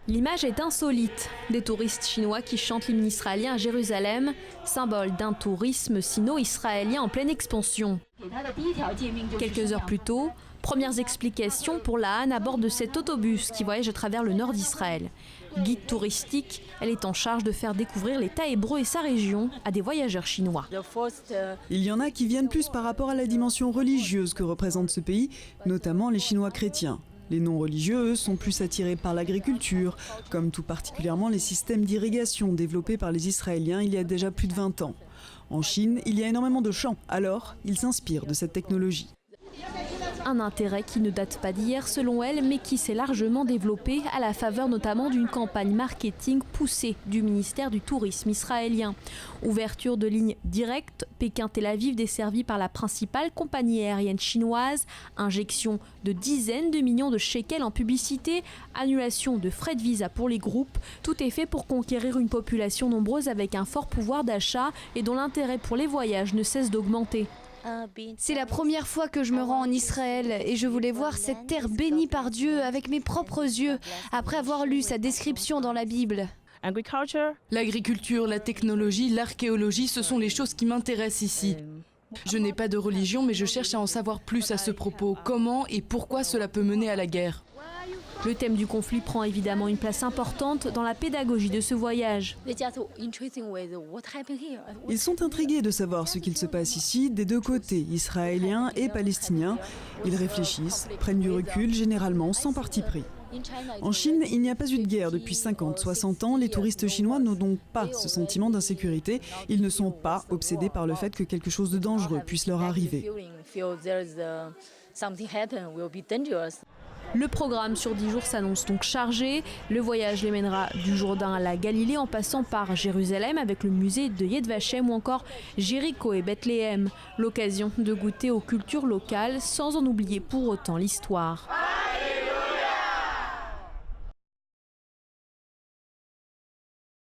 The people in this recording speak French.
L'image est insolite. Des touristes chinois qui chantent l'hymne israélien à Jérusalem, symbole d'un tourisme sino-israélien en pleine expansion. Quelques heures plus tôt, premières explications pour la Han à bord de cet autobus qui voyage à travers le nord d'Israël. Guide touristique, elle est en charge de faire découvrir l'État hébreu et sa région à des voyageurs chinois. Il y en a qui viennent plus par rapport à la dimension religieuse que représente ce pays, notamment les Chinois chrétiens. Les non-religieux, eux, sont plus attirés par l'agriculture, comme tout particulièrement les systèmes d'irrigation développés par les Israéliens il y a déjà plus de 20 ans. En Chine, il y a énormément de champs, alors ils s'inspirent de cette technologie. Un intérêt qui ne date pas d'hier selon elle, mais qui s'est largement développé à la faveur notamment d'une campagne marketing poussée du ministère du Tourisme israélien. Ouverture de lignes directes, Pékin-Tel Aviv desservie par la principale compagnie aérienne chinoise, injection de dizaines de millions de shekels en publicité, annulation de frais de visa pour les groupes, tout est fait pour conquérir une population nombreuse avec un fort pouvoir d'achat et dont l'intérêt pour les voyages ne cesse d'augmenter. C'est la première fois que je me rends en Israël et je voulais voir cette terre bénie par Dieu avec mes propres yeux, après avoir lu sa description dans la Bible. L'agriculture, la technologie, l'archéologie, ce sont les choses qui m'intéressent ici. Je n'ai pas de religion, mais je cherche à en savoir plus à ce propos. Comment et pourquoi cela peut mener à la guerre? Le thème du conflit prend évidemment une place importante dans la pédagogie de ce voyage. Ils sont intrigués de savoir ce qu'il se passe ici des deux côtés, israéliens et palestiniens. Ils réfléchissent, prennent du recul, généralement sans parti pris. En Chine, il n'y a pas eu de guerre depuis 50-60 ans. Les touristes chinois n'ont donc pas ce sentiment d'insécurité. Ils ne sont pas obsédés par le fait que quelque chose de dangereux puisse leur arriver. Le programme sur 10 jours s'annonce donc chargé. Le voyage les mènera du Jourdain à la Galilée en passant par Jérusalem avec le musée de Yad Vashem ou encore Jéricho et Bethléem. L'occasion de goûter aux cultures locales sans en oublier pour autant l'histoire.